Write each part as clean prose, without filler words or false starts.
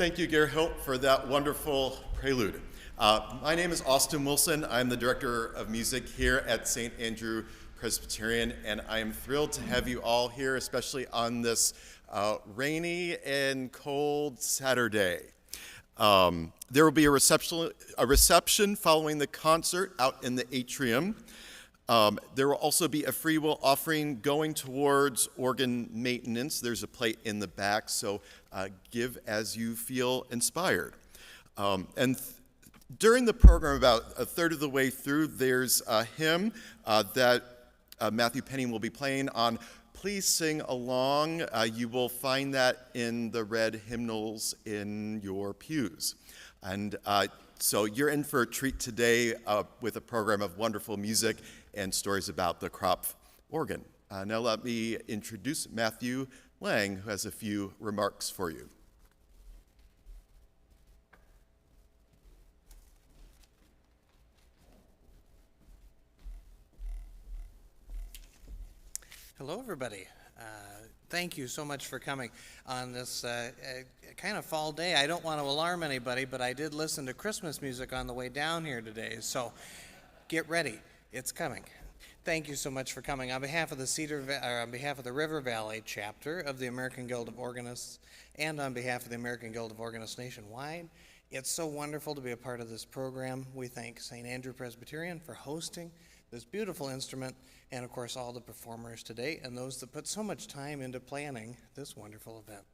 Thank you, Gerhild, for that wonderful prelude. My name is Austin Wilson. I'm the Director of Music here at St. Andrew Presbyterian, and I am thrilled to have you all here, especially on this rainy and cold Saturday. There will be a reception following the concert out in the atrium. There will also be a free will offering going towards organ maintenance. There's a plate in the back, so give as you feel inspired. During the program, about a third of the way through, there's a hymn that Matthew Penning will be playing on. Please sing along. You will find that in the red hymnals in your pews. And so you're in for a treat today with a program of wonderful music and stories about the Krapf organ. Now let me introduce Matthew Lang, who has a few remarks for you. Hello, everybody. Thank you so much for coming on this kind of fall day. I don't want to alarm anybody, but I did listen to Christmas music on the way down here today, so get ready. It's coming. Thank you so much for coming. On behalf of the River Valley chapter of the American Guild of Organists, and on behalf of the American Guild of Organists nationwide, it's so wonderful to be a part of this program. We thank St. Andrew Presbyterian for hosting this beautiful instrument, and of course all the performers today and those that put so much time into planning this wonderful event.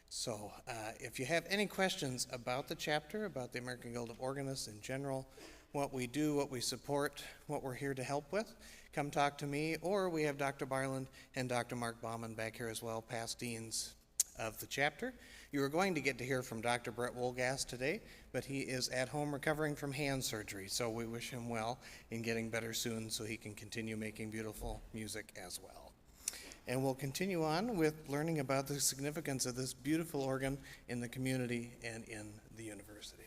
So if you have any questions about the chapter, about the American Guild of Organists in general, what we do, what we support, what we're here to help with, come talk to me, or we have Dr. Barland and Dr. Mark Baumann back here as well, past deans of the chapter. You are going to get to hear from Dr. Brett Wolgast today, but he is at home recovering from hand surgery, so we wish him well in getting better soon so he can continue making beautiful music as well. And we'll continue on with learning about the significance of this beautiful organ in the community and in the university.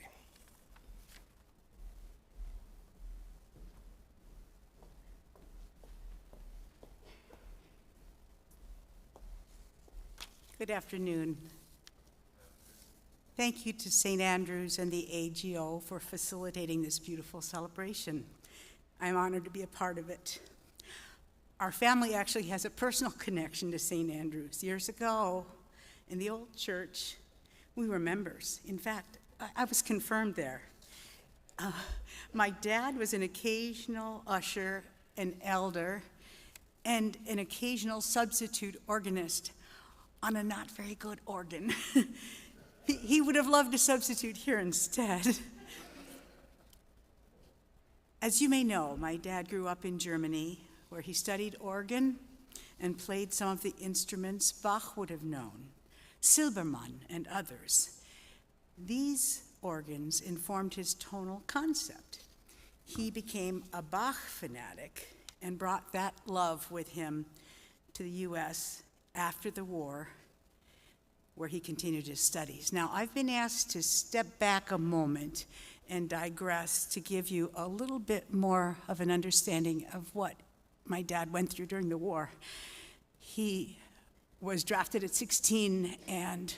Good afternoon. Thank you to St. Andrews and the AGO for facilitating this beautiful celebration. I'm honored to be a part of it. Our family actually has a personal connection to St. Andrews. Years ago, in the old church, we were members. In fact, I was confirmed there. My dad was an occasional usher, an elder, and an occasional substitute organist on a not very good organ. He would have loved to substitute here instead. As you may know, my dad grew up in Germany, where he studied organ and played some of the instruments Bach would have known, Silbermann and others. These organs informed his tonal concept. He became a Bach fanatic and brought that love with him to the U.S. after the war, where he continued his studies. Now, I've been asked to step back a moment and digress to give you a little bit more of an understanding of what my dad went through during the war. He was drafted at 16 and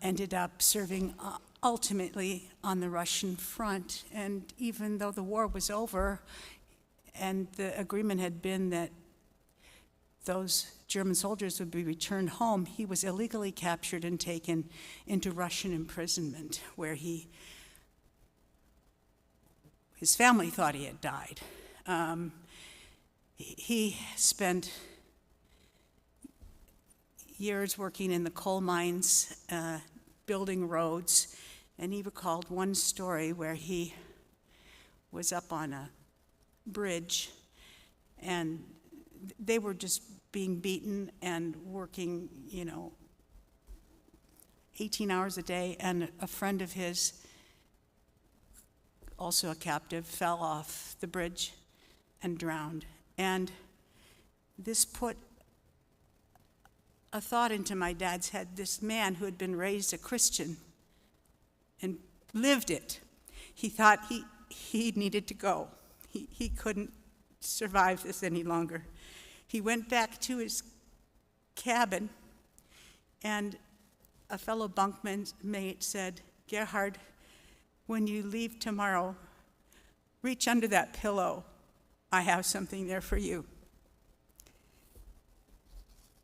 ended up serving ultimately on the Russian front. And even though the war was over and the agreement had been that those German soldiers would be returned home, he was illegally captured and taken into Russian imprisonment, where his family thought he had died. He spent years working in the coal mines, building roads, and he recalled one story where he was up on a bridge and they were just being beaten and working, 18 hours a day, and a friend of his, also a captive, fell off the bridge and drowned. And this put a thought into my dad's head. This man who had been raised a Christian and lived it, he thought he needed to go. He couldn't survive this any longer. He went back to his cabin and a fellow bunkmate said, "Gerhard, when you leave tomorrow, reach under that pillow. I have something there for you."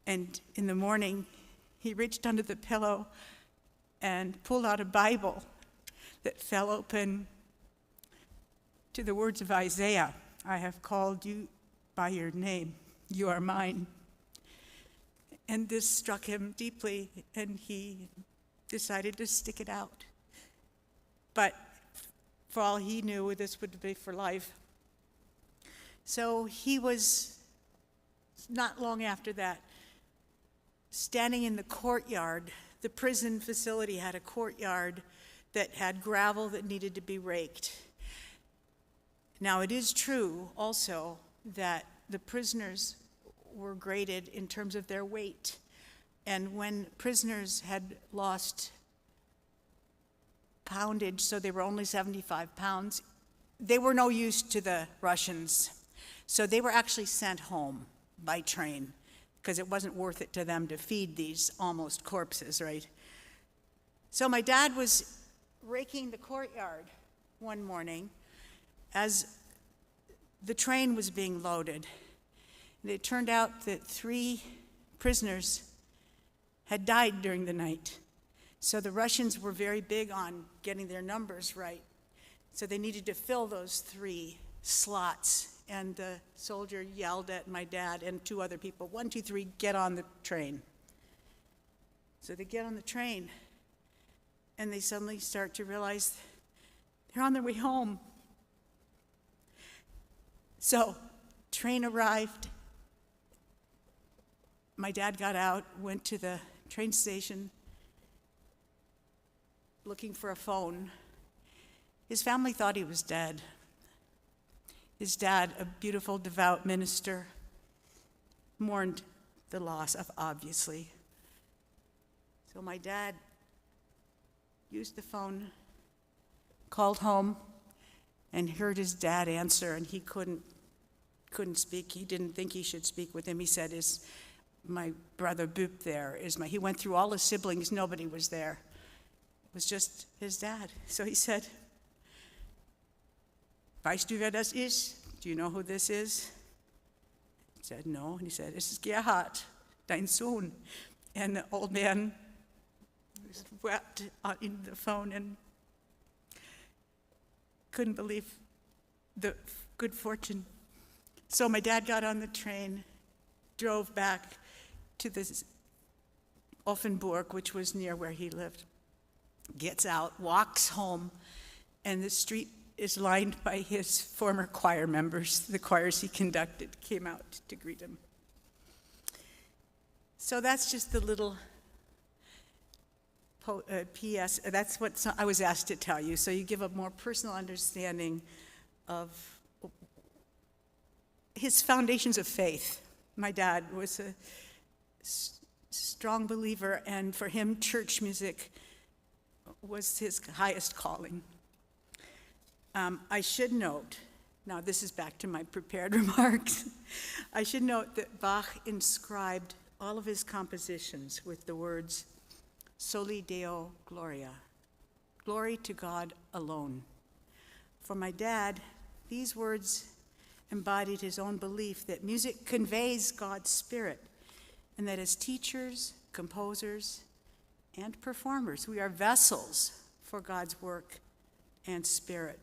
And in the morning, he reached under the pillow and pulled out a Bible that fell open to the words of Isaiah. "I have called you by your name. You are mine." And this struck him deeply, and he decided to stick it out. But for all he knew, this would be for life. So he was, not long after that, standing in the courtyard. The prison facility had a courtyard that had gravel that needed to be raked. Now, it is true also that the prisoners were graded in terms of their weight. And when prisoners had lost poundage, so they were only 75 pounds, they were no use to the Russians. So they were actually sent home by train because it wasn't worth it to them to feed these almost corpses, right? So my dad was raking the courtyard one morning as the train was being loaded. And it turned out that 3 prisoners had died during the night. So the Russians were very big on getting their numbers right. So they needed to fill those 3 slots. And the soldier yelled at my dad and 2 other people, 1, 2, 3, get on the train. So they get on the train, and they suddenly start to realize they're on their way home. So train arrived. My dad got out, went to the train station looking for a phone. His family thought he was dead. His dad, a beautiful, devout minister, mourned the loss of, obviously. So my dad used the phone, called home, and heard his dad answer, and he couldn't speak. He didn't think he should speak with him. He said, "Is my brother Boop there? He went through all his siblings, nobody was there. It was just his dad. So he said, "Weißt du, wer das ist? Do you know who this is?" He said, "No." And he said, "Es ist Gerhard, dein Sohn." And the old man wept in the phone and couldn't believe the good fortune. So my dad got on the train, drove back to this Offenburg, which was near where he lived, gets out, walks home, and the street is lined by his former choir members. The choirs he conducted came out to greet him. So that's just the little P.S. That's what I was asked to tell you, so you give a more personal understanding of his foundations of faith. My dad was a strong believer, and for him, church music was his highest calling. I should note, now this is back to my prepared remarks, I should note that Bach inscribed all of his compositions with the words, Soli Deo Gloria, glory to God alone. For my dad, these words embodied his own belief that music conveys God's spirit, and that as teachers, composers, and performers, we are vessels for God's work and spirit.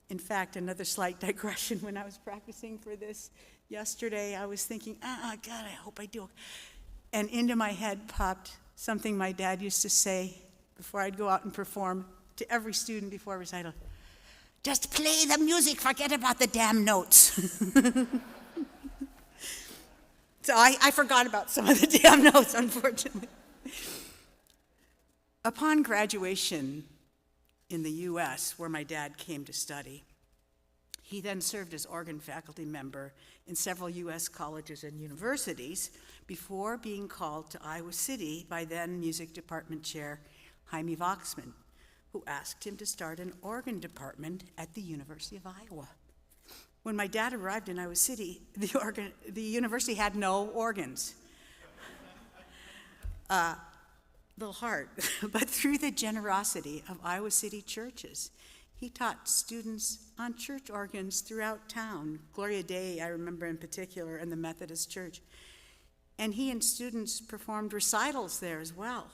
In fact, another slight digression, when I was practicing for this yesterday, I was thinking, God, I hope I do. And into my head popped something my dad used to say before I'd go out and perform to every student before recital. Just play the music, forget about the damn notes. So I forgot about some of the damn notes, unfortunately. Upon graduation in the U.S., where my dad came to study, he then served as organ faculty member in several U.S. colleges and universities before being called to Iowa City by then music department chair Jaime Voxman, who asked him to start an organ department at the University of Iowa. When my dad arrived in Iowa City, the university had no organs. little hard, but through the generosity of Iowa City churches, he taught students on church organs throughout town. Gloria Dei, I remember in particular, in the Methodist Church. And he and students performed recitals there as well.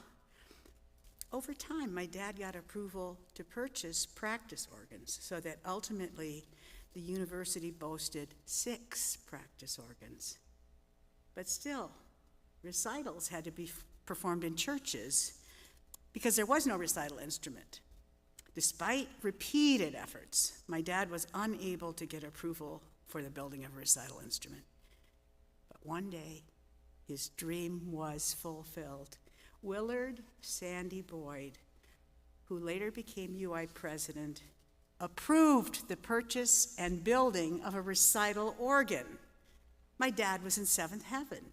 Over time, my dad got approval to purchase practice organs so that ultimately the university boasted 6 practice organs. But still, recitals had to be performed in churches because there was no recital instrument. Despite repeated efforts, my dad was unable to get approval for the building of a recital instrument. But one day, his dream was fulfilled. Willard Sandy Boyd, who later became UI president, approved the purchase and building of a recital organ. My dad was in seventh heaven.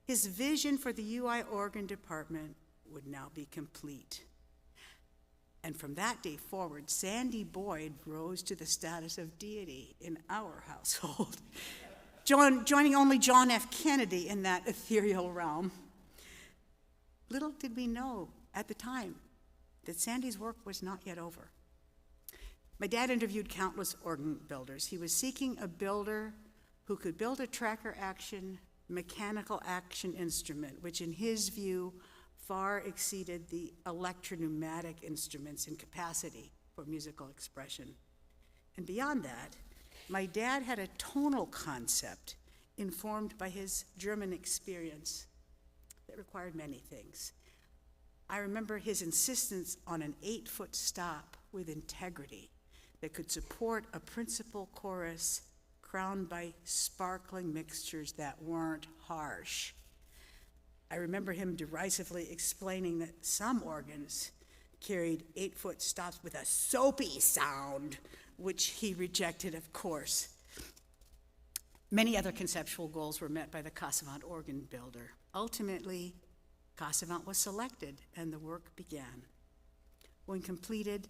His vision for the UI organ department would now be complete. And from that day forward, Sandy Boyd rose to the status of deity in our household, joining only John F. Kennedy in that ethereal realm. Little did we know at the time that Sandy's work was not yet over. My dad interviewed countless organ builders. He was seeking a builder who could build a tracker action, mechanical action instrument, which in his view far exceeded the electropneumatic instruments in capacity for musical expression. And beyond that, my dad had a tonal concept informed by his German experience that required many things. I remember his insistence on an 8-foot stop with integrity that could support a principal chorus crowned by sparkling mixtures that weren't harsh. I remember him derisively explaining that some organs carried 8-foot stops with a soapy sound, which he rejected, of course. Many other conceptual goals were met by the Cassavant organ builder. Ultimately, Cassavant was selected and the work began. When completed,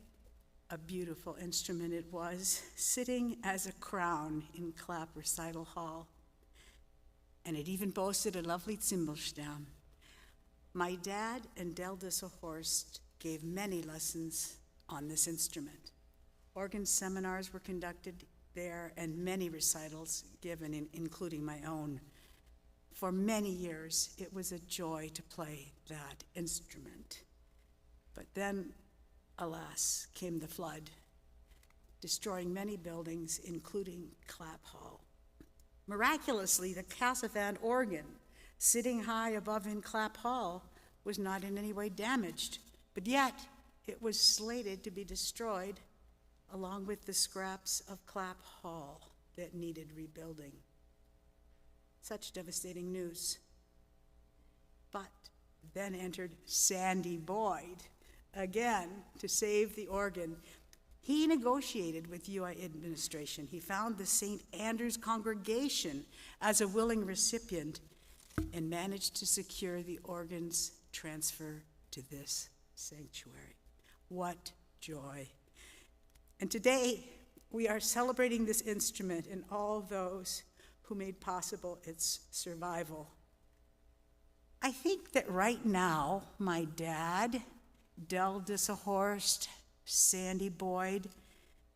a beautiful instrument it was, sitting as a crown in Krapf Recital Hall. And it even boasted a lovely Zimbelstam. My dad and Del Disselhorst gave many lessons on this instrument. Organ seminars were conducted there and many recitals given, including my own. For many years, it was a joy to play that instrument. But then, alas, came the flood, destroying many buildings, including Clapp Hall. Miraculously, the Cassavant organ, sitting high above in Clapp Hall, was not in any way damaged, but yet it was slated to be destroyed along with the scraps of Clapp Hall that needed rebuilding. Such devastating news. But then entered Sandy Boyd, again, to save the organ. He negotiated with UI administration. He found the St. Andrew's congregation as a willing recipient and managed to secure the organ's transfer to this sanctuary. What joy. And today, we are celebrating this instrument and all those who made possible its survival. I think that right now, my dad, Del Disselhorst, Sandy Boyd,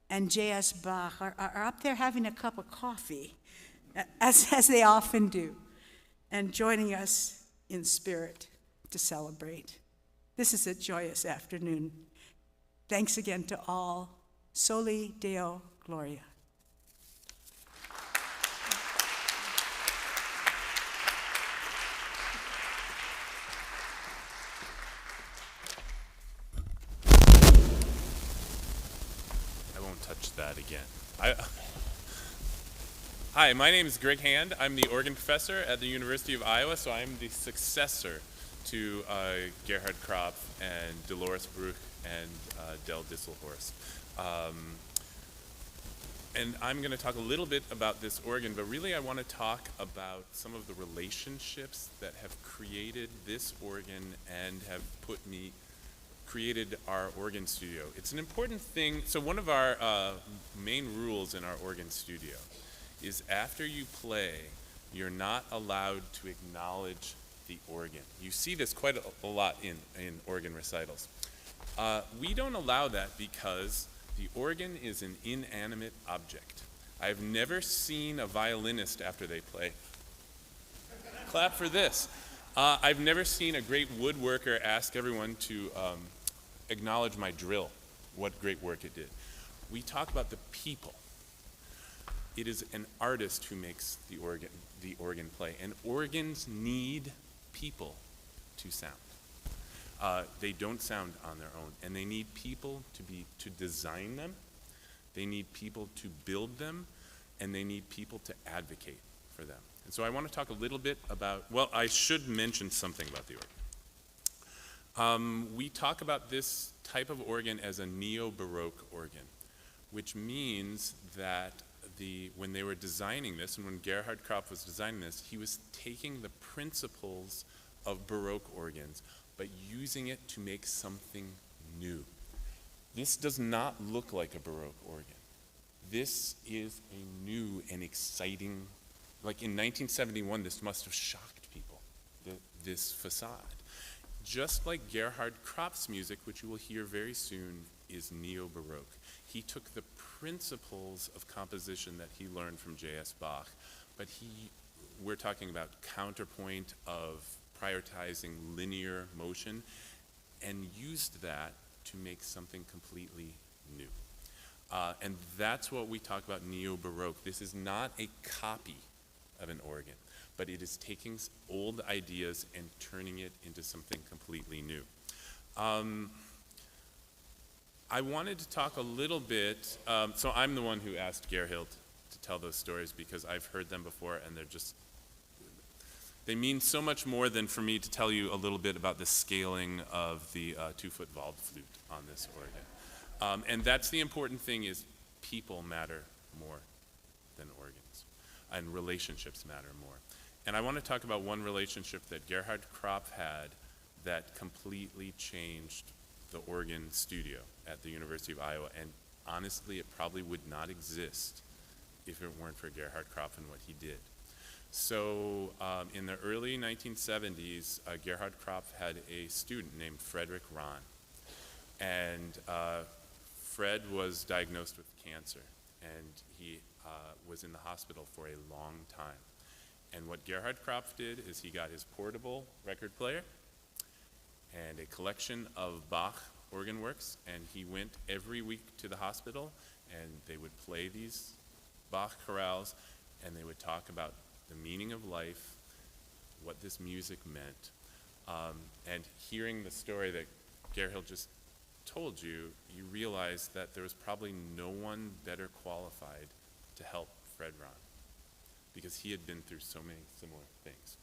and J.S. Bach are up there having a cup of coffee, as they often do, and joining us in spirit to celebrate. This is a joyous afternoon. Thanks again to all. Soli Deo Gloria. Touch that again. Hi, my name is Greg Hand. I'm the organ professor at the University of Iowa, so I'm the successor to Gerhard Krapf and Dolores Bruch and Del Disselhorst. And I'm going to talk a little bit about this organ, but really I want to talk about some of the relationships that have created this organ and have created our organ studio. It's an important thing. So one of our main rules in our organ studio is after you play, you're not allowed to acknowledge the organ. You see this quite a lot in organ recitals. We don't allow that because the organ is an inanimate object. I've never seen a violinist after they play. Clap for this. I've never seen a great woodworker ask everyone to acknowledge my drill, what great work it did. We talk about the people. It is an artist who makes the organ play, and organs need people to sound. They don't sound on their own, and they need people to design them. They need people to build them, and they need people to advocate for them. And so I want to talk a little bit about, well, I should mention something about the organ. We talk about this type of organ as a neo-Baroque organ, which means that when they were designing this, and when Gerhard Krapf was designing this, he was taking the principles of Baroque organs, but using it to make something new. This does not look like a Baroque organ. This is a new and exciting, like in 1971, this must have shocked people, this facade. Just like Gerhard Krapf's music, which you will hear very soon, is neo-Baroque. He took the principles of composition that he learned from J.S. Bach, but we're talking about counterpoint of prioritizing linear motion, and used that to make something completely new. And that's what we talk about neo-Baroque. This is not a copy of an organ, but it is taking old ideas and turning it into something completely new. I wanted to talk a little bit, so I'm the one who asked Gerhild to tell those stories because I've heard them before and they mean so much more than for me to tell you a little bit about the scaling of the 2-foot valve flute on this organ. And that's the important thing, is people matter more than organs, and relationships matter more. And I want to talk about one relationship that Gerhard Krapf had that completely changed the organ studio at the University of Iowa, and honestly, it probably would not exist if it weren't for Gerhard Krapf and what he did. So in the early 1970s, Gerhard Krapf had a student named Frederick Rahn, and Fred was diagnosed with cancer, and he was in the hospital for a long time. And what Gerhard Krapf did is he got his portable record player and a collection of Bach organ works, and he went every week to the hospital, and they would play these Bach chorales, and they would talk about the meaning of life, what this music meant. And hearing the story that Gerhild just told you, you realize that there was probably no one better qualified to help Fred Rahn, because he had been through so many similar things.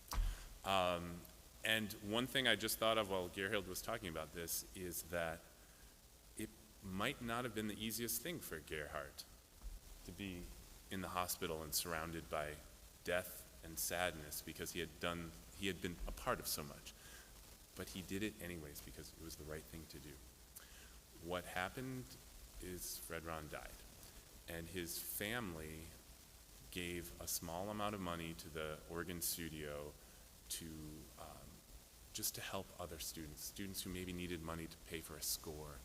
And one thing I just thought of while Gerhild was talking about this is that it might not have been the easiest thing for Gerhard to be in the hospital and surrounded by death and sadness, because he had been a part of so much. But he did it anyways because it was the right thing to do. What happened is Fred Rahn died, and his family gave a small amount of money to the organ studio to just to help other students who maybe needed money to pay for a score,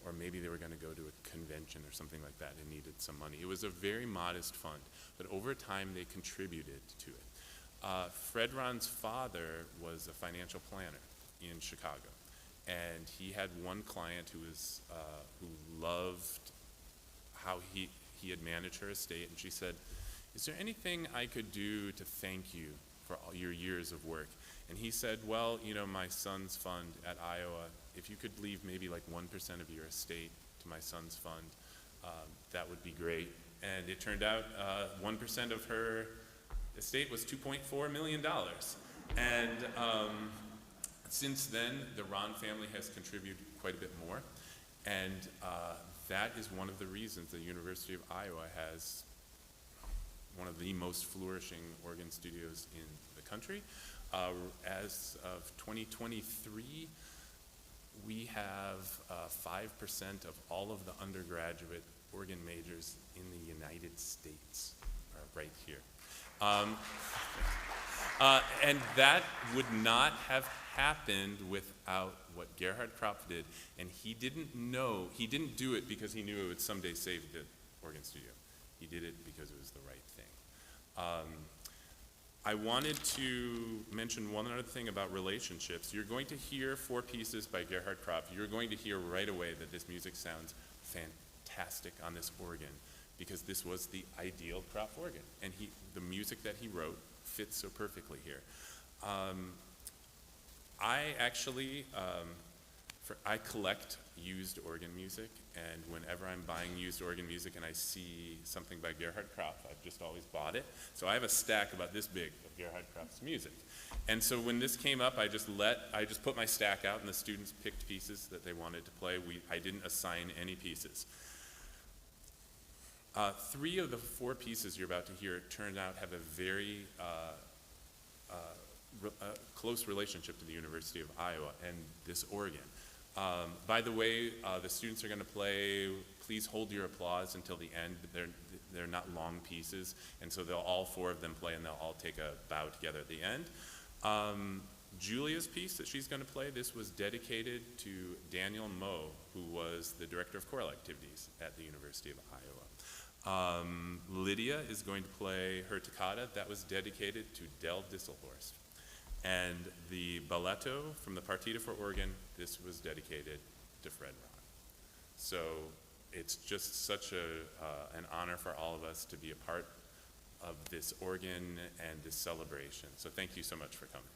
or maybe they were going to go to a convention or something like that and needed some money. It was a very modest fund, but over time they contributed to it. Fred Rahn's father was a financial planner in Chicago, and he had one client who loved how he had managed her estate, and she said, "Is there anything I could do to thank you for all your years of work?" And he said, "Well, you know, my son's fund at Iowa, if you could leave maybe like 1% of your estate to my son's fund, that would be great." And it turned out 1% of her estate was $2.4 million. And since then, the Rahn family has contributed quite a bit more. And that is one of the reasons the University of Iowa has one of the most flourishing organ studios in the country. As of 2023, we have 5% of all of the undergraduate organ majors in the United States right here. And that would not have happened without what Gerhard Krapf did. And he didn't do it because he knew it would someday save the organ studio. He did it because it was the right thing. I wanted to mention one other thing about relationships. You're going to hear 4 pieces by Gerhard Krapf. You're going to hear right away that this music sounds fantastic on this organ because this was the ideal Krapf organ. And the music that he wrote fits so perfectly here. I actually, I collect used organ music, and whenever I'm buying used organ music and I see something by Gerhard Krapf, I've just always bought it. So I have a stack about this big of Gerhard Krapf's music. And so when this came up, I just put my stack out and the students picked pieces that they wanted to play. I didn't assign any pieces. 3 of the 4 pieces you're about to hear turned out have a very close relationship to the University of Iowa and this organ. By the way, the students are going to play, please hold your applause until the end. They're not long pieces, and so all 4 of them play and they'll all take a bow together at the end. Julia's piece that she's going to play, this was dedicated to Daniel Moe, who was the director of choral activities at the University of Iowa. Lydia is going to play her toccata. That was dedicated to Del Disselhorst. And the balletto from the Partita for organ, this was dedicated to Fred Ron. So it's just such an honor for all of us to be a part of this organ and this celebration. So thank you so much for coming.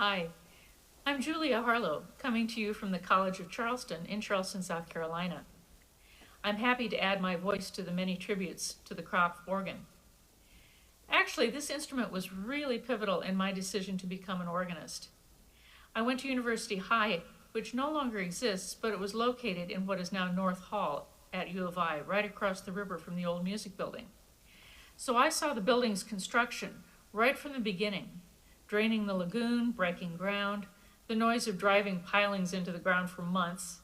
Hi, I'm Julia Harlow, coming to you from the College of Charleston in Charleston, South Carolina. I'm happy to add my voice to the many tributes to the Krapf organ. Actually, this instrument was really pivotal in my decision to become an organist. I went to University High, which no longer exists, but it was located in what is now North Hall at U of I, right across the river from the old music building. So I saw the building's construction right from the beginning, draining the lagoon, breaking ground, the noise of driving pilings into the ground for months,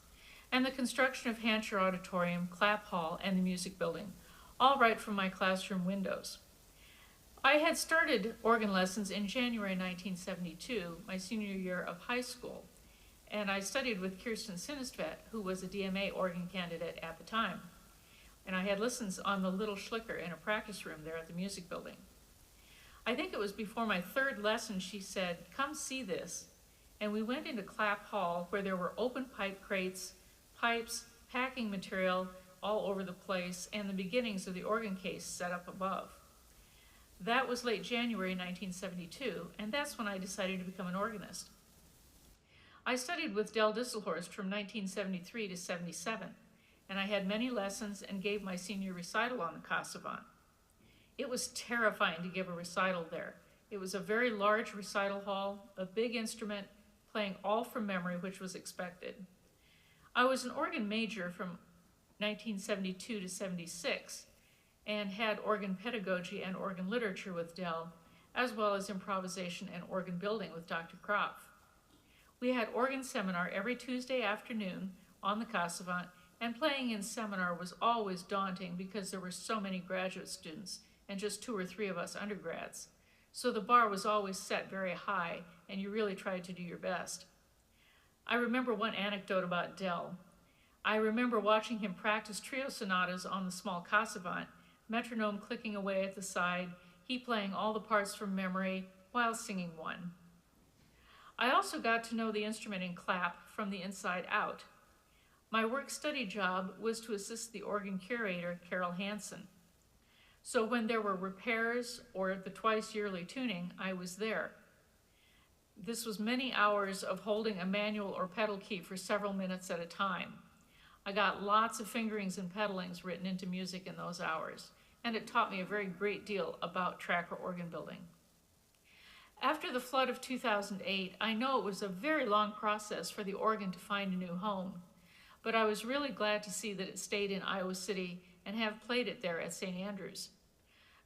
and the construction of Hansher Auditorium, Clapp Hall, and the music building, all right from my classroom windows. I had started organ lessons in January 1972, my senior year of high school, and I studied with Kirsten Sinistvedt, who was a DMA organ candidate at the time. And I had lessons on the little Schlicker in a practice room there at the music building. I think it was before my third lesson she said, "Come see this." And we went into Clapp Hall where there were open pipe crates, pipes, packing material all over the place, and the beginnings of the organ case set up above. That was late January 1972, and that's when I decided to become an organist. I studied with Del Disselhorst from 1973 to 77, and I had many lessons and gave my senior recital on the Cassavant. It was terrifying to give a recital there. It was a very large recital hall, a big instrument, playing all from memory, which was expected. I was an organ major from 1972 to 76, and had organ pedagogy and organ literature with Del, as well as improvisation and organ building with Dr. Krapf. We had organ seminar every Tuesday afternoon on the Cassavant, and playing in seminar was always daunting because there were so many graduate students and just 2 or 3 of us undergrads. So the bar was always set very high, and you really tried to do your best. I remember one anecdote about Del. I remember watching him practice trio sonatas on the small Cassavant, metronome clicking away at the side, he playing all the parts from memory while singing one. I also got to know the instrument in Clapp from the inside out. My work-study job was to assist the organ curator, Carol Hansen. So when there were repairs or the twice-yearly tuning, I was there. This was many hours of holding a manual or pedal key for several minutes at a time. I got lots of fingerings and pedalings written into music in those hours, and it taught me a very great deal about tracker organ building. After the flood of 2008, I know it was a very long process for the organ to find a new home, but I was really glad to see that it stayed in Iowa City and have played it there at St. Andrews.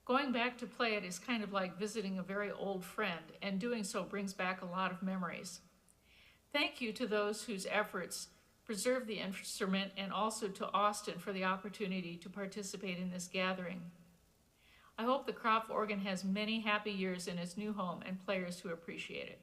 Going back to play it is kind of like visiting a very old friend, and doing so brings back a lot of memories. Thank you to those whose efforts preserve the instrument, and also to Austin for the opportunity to participate in this gathering. I hope the Krapf organ has many happy years in its new home and players who appreciate it.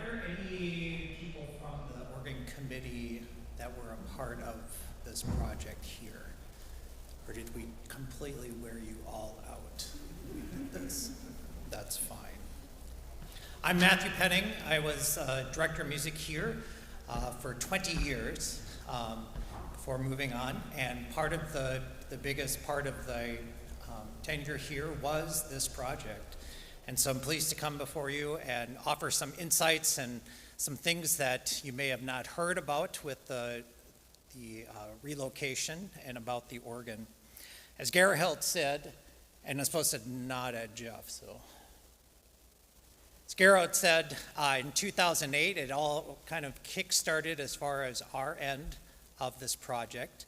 there any people from the organ committee that were a part of this project here? Or did we completely wear you all out? We did this. That's fine. I'm Matthew Penning. I was director of music here for 20 years before moving on. And part of the biggest part of the tenure here was this project. And so I'm pleased to come before you and offer some insights and some things that you may have not heard about with the relocation and about the organ. As Gerhard said, and I'm supposed to nod at Jeff, so. As Gerhard said, in 2008, it all kind of kick-started as far as our end of this project.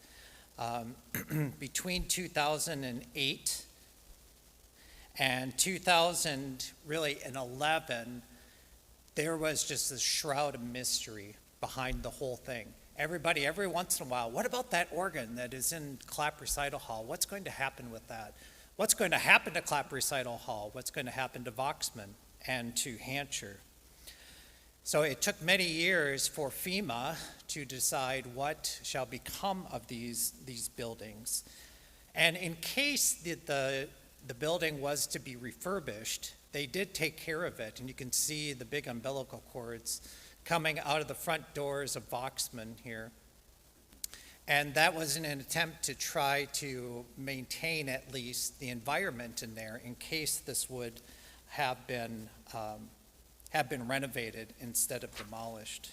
Between 2008 and 2011, there was just this shroud of mystery behind the whole thing. Everybody, every once in a while, what about that organ that is in Krapf Recital Hall? What's going to happen with that? What's going to happen to Krapf Recital Hall? What's going to happen to Voxman and to Hancher? So it took many years for FEMA to decide what shall become of these buildings. And in case the building was to be refurbished, they did take care of it. And you can see the big umbilical cords coming out of the front doors of Voxman here. And that was in an attempt to try to maintain at least the environment in there in case this would have been renovated instead of demolished.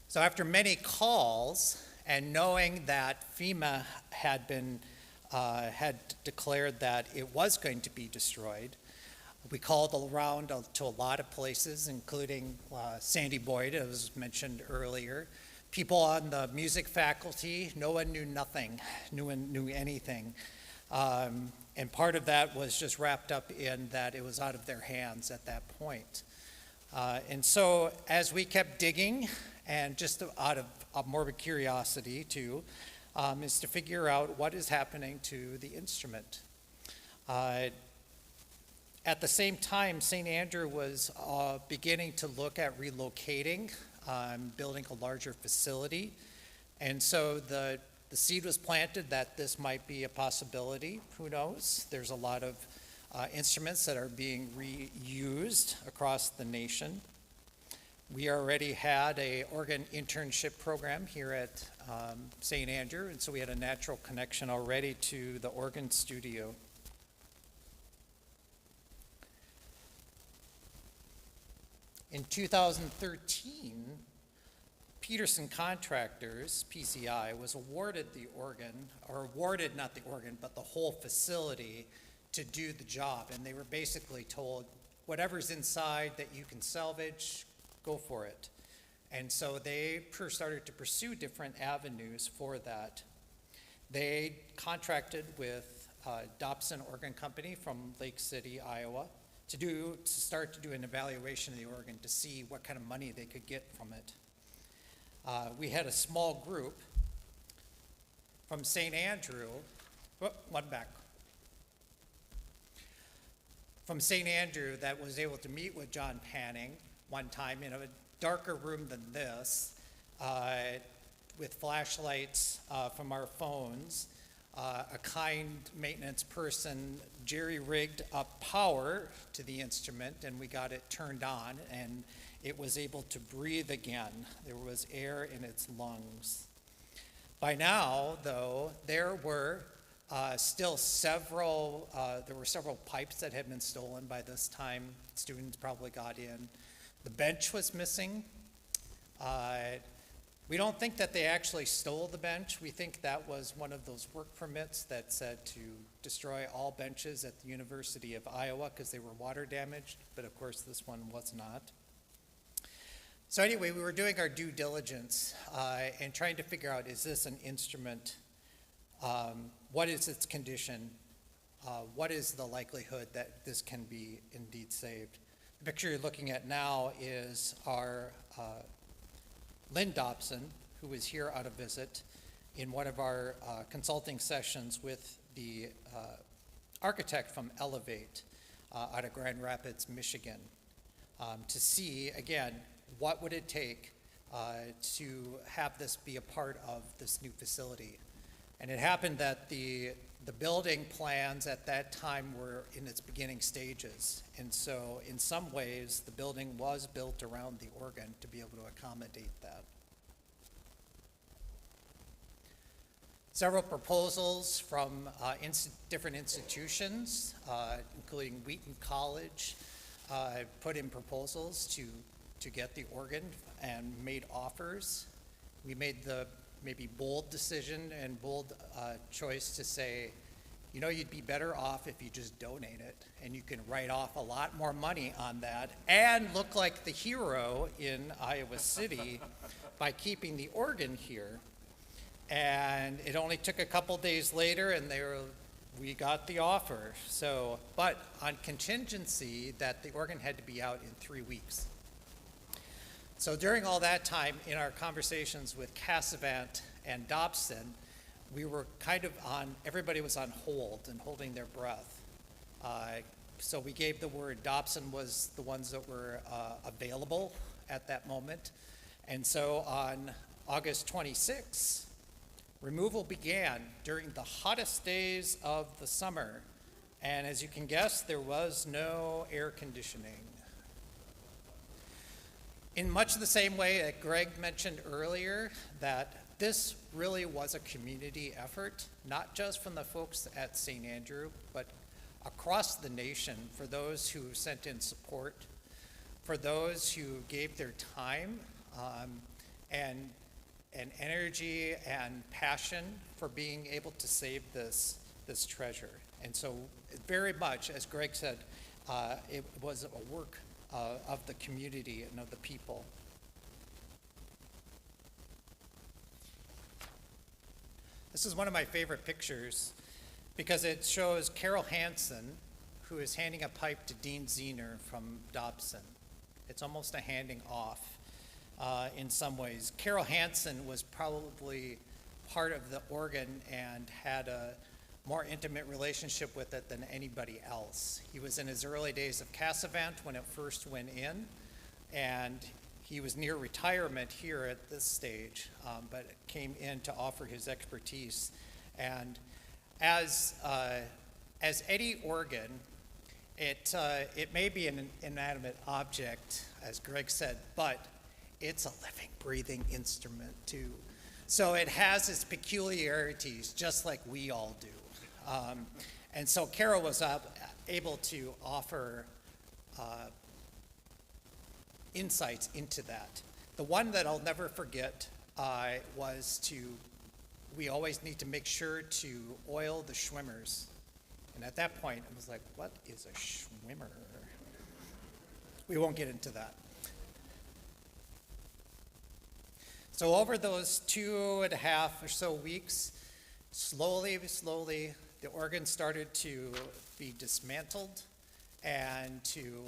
So after many calls and knowing that FEMA had declared that it was going to be destroyed, we called around to a lot of places, including Sandy Boyd, as was mentioned earlier. People on the music faculty, no one knew nothing, no one knew anything. And part of that was just wrapped up in that it was out of their hands at that point. And so as we kept digging, and just out of morbid curiosity too, is to figure out what is happening to the instrument. At the same time, St. Andrew was beginning to look at relocating, building a larger facility. And so the seed was planted that this might be a possibility. Who knows? There's a lot of instruments that are being reused across the nation. We already had an organ internship program here at St. Andrew, and so we had a natural connection already to the organ studio. In 2013, Peterson Contractors, PCI, was awarded the organ, or awarded not the organ, but the whole facility to do the job. And they were basically told, whatever's inside that you can salvage, go for it. And so they started to pursue different avenues for that. They contracted with Dobson Organ Company from Lake City, Iowa, to start to do an evaluation of the organ to see what kind of money they could get from it. We had a small group from St. Andrew, from St. Andrew that was able to meet with John Panning one time in a darker room than this, with flashlights from our phones. A kind maintenance person jerry-rigged up power to the instrument, and we got it turned on, and it was able to breathe again. There was air in its lungs. By now, though, there were several pipes that had been stolen by this time. Students probably got in. The bench was missing. We don't think that they actually stole the bench. We think that was one of those work permits that said to destroy all benches at the University of Iowa because they were water damaged, but of course this one was not. So anyway, we were doing our due diligence and trying to figure out, is this an instrument? What is its condition? What is the likelihood that this can be indeed saved? The picture you're looking at now is our Lynn Dobson, who was here on a visit in one of our consulting sessions with the architect from Elevate out of Grand Rapids, Michigan. to see, again, what would it take to have this be a part of this new facility. And it happened that the building plans at that time were in its beginning stages. And so in some ways, the building was built around the organ to be able to accommodate that. Several proposals from different institutions, including Wheaton College, put in proposals to get the organ and made offers. We made the maybe bold decision and bold choice to say, you know, you'd be better off if you just donate it, and you can write off a lot more money on that and look like the hero in Iowa City by keeping the organ here. And it only took a couple days later, and we got the offer. So, but on contingency that the organ had to be out in 3 weeks. So during all that time, in our conversations with Cassavant and Dobson, we were kind of everybody was on hold and holding their breath. So we gave the word. Dobson was the ones that were available at that moment. And so on August 26th, removal began during the hottest days of the summer. And as you can guess, there was no air conditioning. In much the same way that Greg mentioned earlier, that this really was a community effort, not just from the folks at St. Andrew, but across the nation, for those who sent in support, for those who gave their time and energy and passion for being able to save this treasure. And so very much, as Greg said, it was a work of the community and of the people. This is one of my favorite pictures because it shows Carol Hansen, who is handing a pipe to Dean Zener from Dobson. It's almost a handing off in some ways. Carol Hansen was probably part of the organ and had a more intimate relationship with it than anybody else. He was in his early days of Cassavant when it first went in, and he was near retirement here at this stage, but came in to offer his expertise. And as any organ, it may be an inanimate object, as Greg said, but it's a living, breathing instrument too. So it has its peculiarities, just like we all do. And so Carol was able to offer insights into that. The one that I'll never forget was we always need to make sure to oil the Schwimmers. And at that point, I was like, what is a Schwimmer? We won't get into that. So over those 2.5 or so weeks, slowly, the organ started to be dismantled and to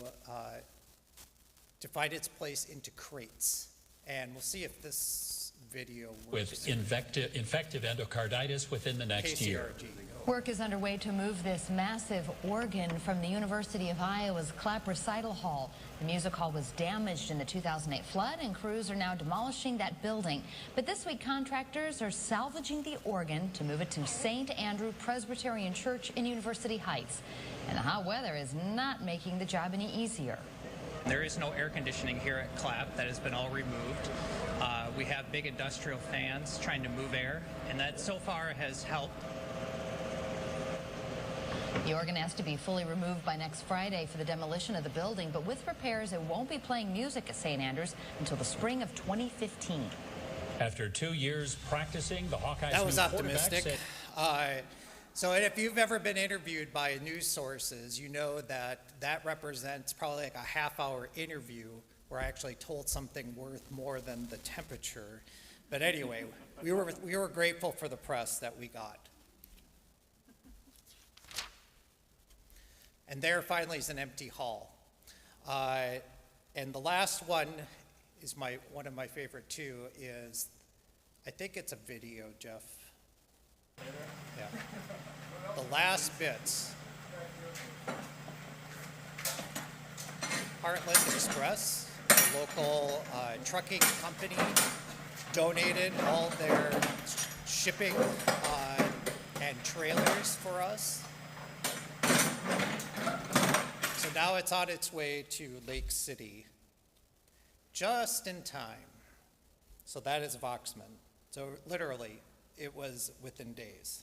find its place into crates. And we'll see if this video works. With infective endocarditis within the next year. KCRG. Work is underway to move this massive organ from the University of Iowa's Krapf Recital Hall. The music hall was damaged in the 2008 flood, and crews are now demolishing that building. But this week, contractors are salvaging the organ to move it to St. Andrew Presbyterian Church in University Heights. And the hot weather is not making the job any easier. There is no air conditioning here at Krapf. That has been all removed. We have big industrial fans trying to move air, and that so far has helped. The organ has to be fully removed by next Friday for the demolition of the building, but with repairs, it won't be playing music at St. Andrews until the spring of 2015. After 2 years practicing, the Hawkeyes' That was new quarterback optimistic. said, So if you've ever been interviewed by news sources, you know that represents probably like a half-hour interview where I actually told something worth more than the temperature. But anyway, we were grateful for the press that we got. And there finally is an empty hall. And the last one is one of my favorite too, is, I think it's a video, Jeff. Yeah. The last bits Heartland Express, the local trucking company, donated all their shipping and trailers for us. So now it's on its way to Lake City, just in time. So that is Voxman. So literally, it was within days.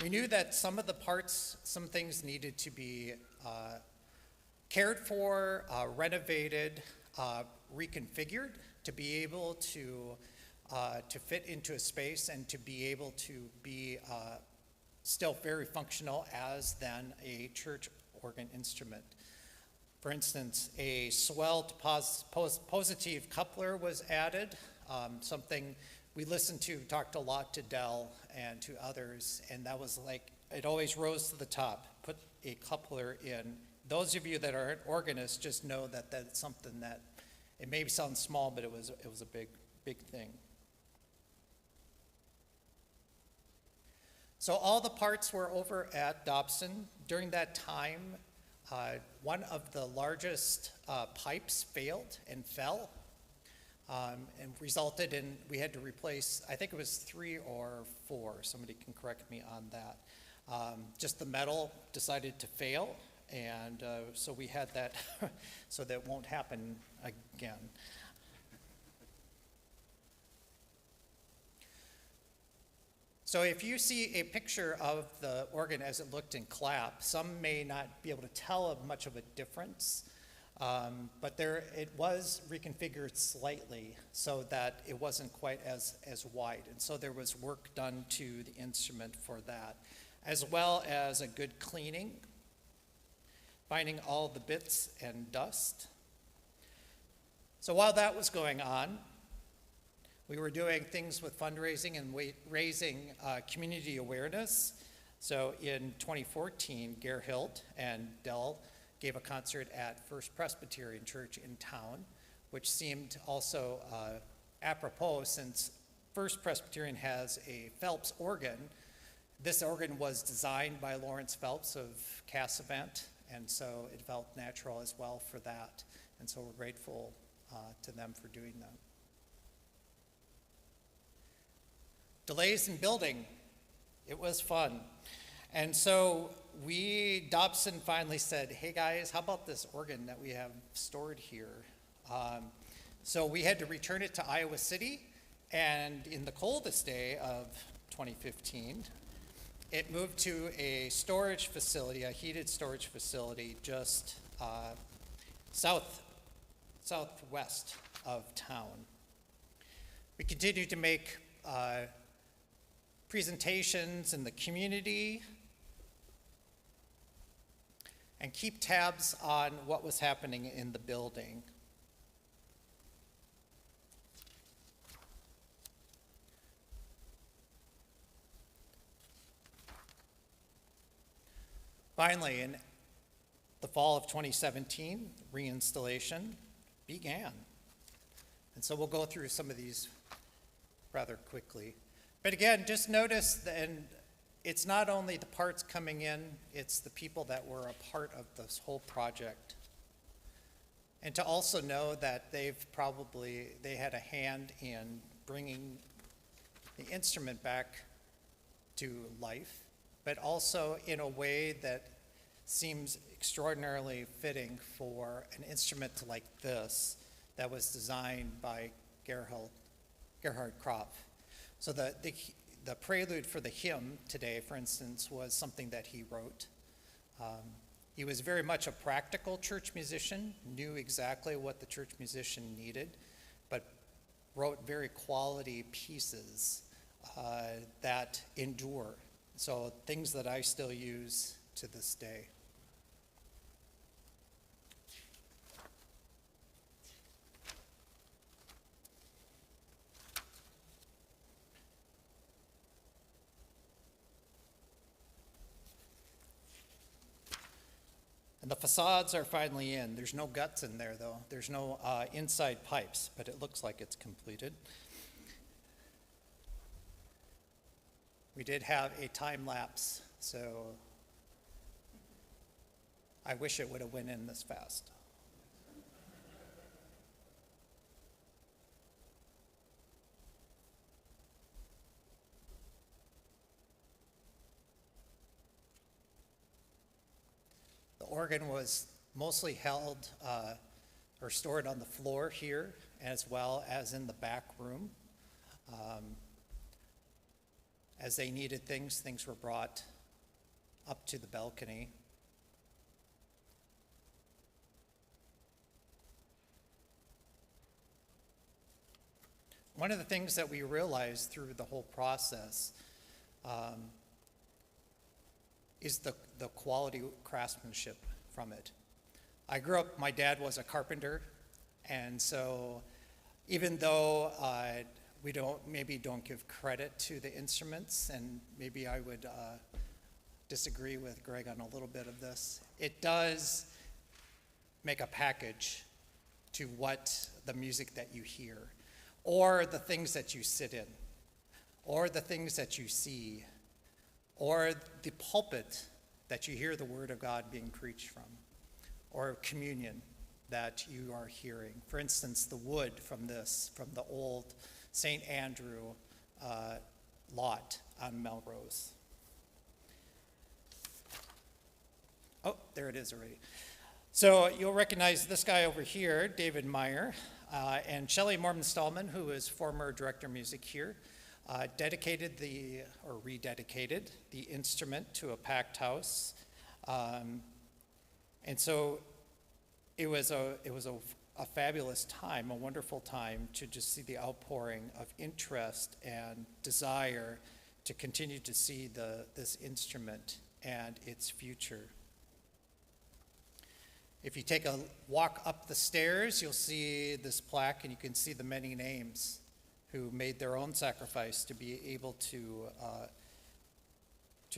We knew that some of the parts, some things needed to be cared for, renovated, reconfigured to be able to fit into a space and to be able to be still very functional as then a church organ instrument. For instance, a swelled positive coupler was added, something we listened to, talked a lot to Dell and to others, and that was like, it always rose to the top, put a coupler in. Those of you that are organists just know that that's something that, it may sound small, but it was a big thing. So all the parts were over at Dobson. During that time, one of the largest pipes failed and fell, and resulted in, we had to replace, I think it was 3 or 4, somebody can correct me on that. Just the metal decided to fail, and so we had that, so that won't happen again. So if you see a picture of the organ as it looked in Krapf, some may not be able to tell much of a difference, but it was reconfigured slightly so that it wasn't quite as wide. And so there was work done to the instrument for that, as well as a good cleaning, finding all the bits and dust. So while that was going on, we were doing things with fundraising and raising community awareness. So in 2014, Gerhild and Dell gave a concert at First Presbyterian Church in town, which seemed also apropos since First Presbyterian has a Phelps organ. This organ was designed by Lawrence Phelps of Cassavant, and so it felt natural as well for that. And so we're grateful to them for doing that. Delays in building, it was fun. And so Dobson finally said, hey guys, how about this organ that we have stored here? So we had to return it to Iowa City, and in the coldest day of 2015, it moved to a storage facility, a heated storage facility just southwest of town. We continued to make presentations in the community and keep tabs on what was happening in the building. Finally, in the fall of 2017, reinstallation began. And so we'll go through some of these rather quickly. But again, just notice that, and it's not only the parts coming in, it's the people that were a part of this whole project. And to also know that they had a hand in bringing the instrument back to life, but also in a way that seems extraordinarily fitting for an instrument like this that was designed by Gerhard Krapf. So the prelude for the hymn today, for instance, was something that he wrote. He was very much a practical church musician, knew exactly what the church musician needed, but wrote very quality pieces that endure. So things that I still use to this day. And the facades are finally in. There's no guts in there, though. There's no inside pipes, but it looks like it's completed. We did have a time lapse, so I wish it would have went in this fast. The organ was mostly held or stored on the floor here, as well as in the back room. As they needed things, things were brought up to the balcony. One of the things that we realized through the whole process is the quality craftsmanship from it. I grew up, my dad was a carpenter, and so even though we maybe don't give credit to the instruments, and maybe I would disagree with Greg on a little bit of this, it does make a package to what the music that you hear, or the things that you sit in, or the things that you see, or the pulpit that you hear the word of God being preached from, or communion that you are hearing. For instance, the wood from the old St. Andrew lot on Melrose. Oh, there it is already. So you'll recognize this guy over here, David Meyer, and Shelley Mormon-Stallman, who is former director of music here, rededicated the instrument to a packed house. And so it was a fabulous time, a wonderful time to just see the outpouring of interest and desire to continue to see this instrument and its future. If you take a walk up the stairs, you'll see this plaque, and you can see the many names who made their own sacrifice to be able to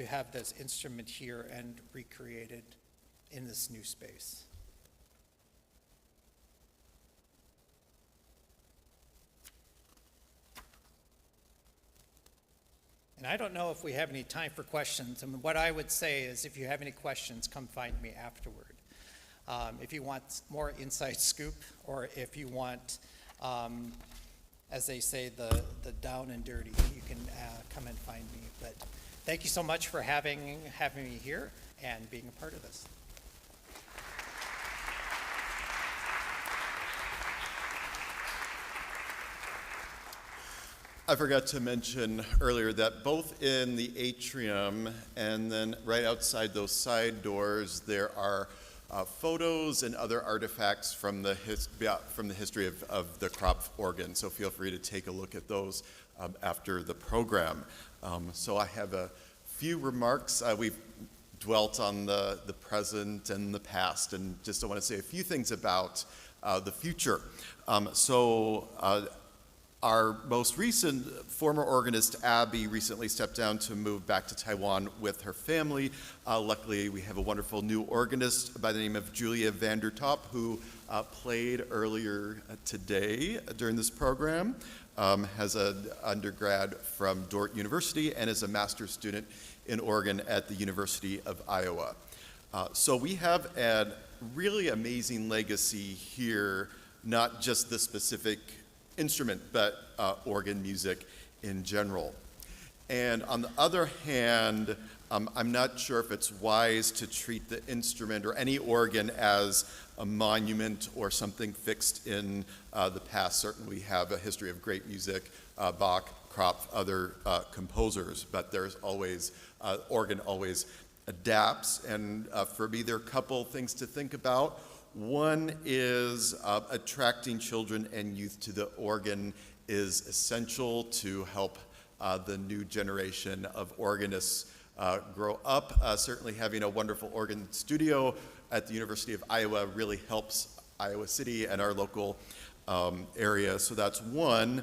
have this instrument here and recreated in this new space. And I don't know if we have any time for questions. I mean, what I would say is, if you have any questions, come find me afterward. If you want more inside scoop, or if you want, as they say, the down and dirty, you can come and find me. But thank you so much for having me here and being a part of this. I forgot to mention earlier that both in the atrium and then right outside those side doors, there are photos and other artifacts from the history of the Krapf organ. So feel free to take a look at those after the program. So I have a few remarks. We've dwelt on the present and the past, and just I want to say a few things about the future. Our most recent former organist, Abby, recently stepped down to move back to Taiwan with her family. Luckily, we have a wonderful new organist by the name of Julia Vandertop, who played earlier today during this program, has an undergrad from Dordt University, and is a master's student in organ at the University of Iowa. So we have a really amazing legacy here, not just the specific instrument, but organ music in general. And on the other hand, I'm not sure if it's wise to treat the instrument or any organ as a monument or something fixed in the past. Certainly we have a history of great music, Bach, Krapf, other composers, but there's always, organ always adapts. And for me, there are a couple things to think about. One is attracting children and youth to the organ is essential to help the new generation of organists grow up. Certainly having a wonderful organ studio at the University of Iowa really helps Iowa City and our local area. So that's one.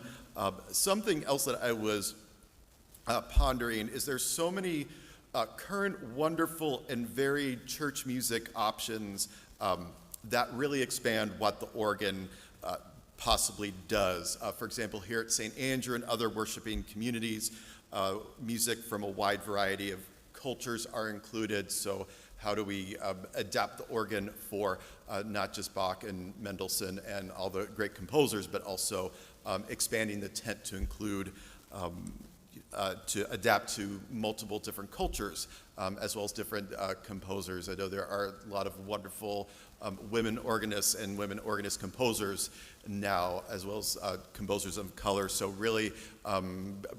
Something else that I was pondering is there's so many current wonderful and varied church music options that really expand what the organ possibly does. For example, here at St. Andrew and other worshiping communities, music from a wide variety of cultures are included. So how do we adapt the organ for not just Bach and Mendelssohn and all the great composers, but also expanding the tent to include to adapt to multiple different cultures, as well as different composers. I know there are a lot of wonderful women organists and women organist composers now, as well as composers of color. So really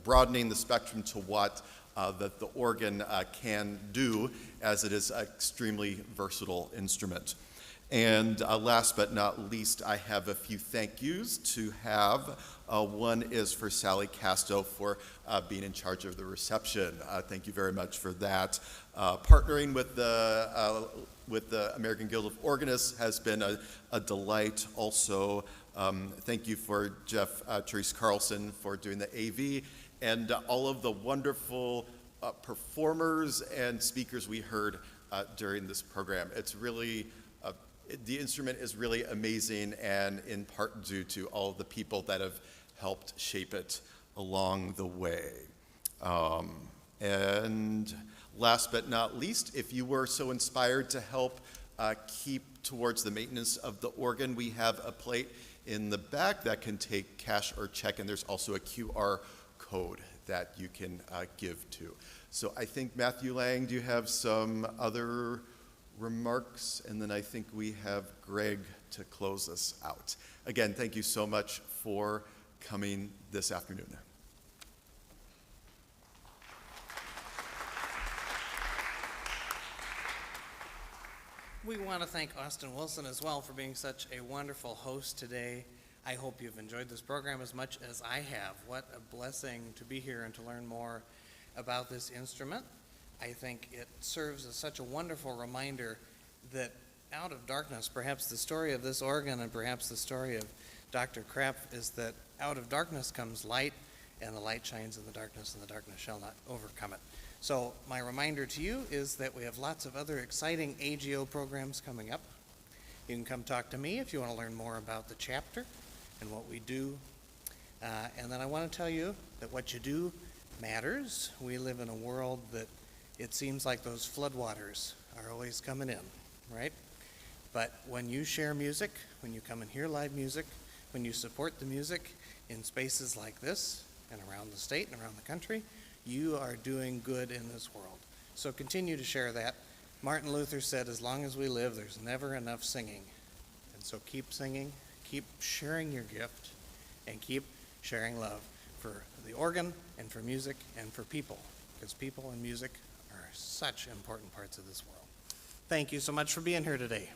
broadening the spectrum to what that the organ can do, as it is an extremely versatile instrument. And last but not least, I have a few thank yous to have. One is for Sally Casto for being in charge of the reception. Thank you very much for that. Partnering with the American Guild of Organists has been a delight. Also, thank you for Jeff Therese Carlson for doing the AV, and all of the wonderful performers and speakers we heard during this program. It's really the instrument is really amazing, and in part due to all of the people that have helped shape it along the way. And last but not least, if you were so inspired to help keep towards the maintenance of the organ, we have a plate in the back that can take cash or check, and there's also a QR code that you can give to. So I think, Matthew Lang, do you have some other remarks? And then I think we have Greg to close us out. Again, thank you so much for coming this afternoon. We want to thank Austin Wilson as well for being such a wonderful host today. I hope you've enjoyed this program as much as I have. What a blessing to be here and to learn more about this instrument. I think it serves as such a wonderful reminder that out of darkness, perhaps the story of this organ and perhaps the story of Dr. Krapf is that out of darkness comes light, and the light shines in the darkness, and the darkness shall not overcome it. So my reminder to you is that we have lots of other exciting AGO programs coming up. You can come talk to me if you want to learn more about the chapter and what we do. And then I want to tell you that what you do matters. We live in a world that it seems like those floodwaters are always coming in, right? But when you share music, when you come and hear live music, when you support the music in spaces like this and around the state and around the country, you are doing good in this world. So continue to share that. Martin Luther said, as long as we live, there's never enough singing. And so keep singing, keep sharing your gift, and keep sharing love for the organ and for music and for people, because people and music are such important parts of this world. Thank you so much for being here today.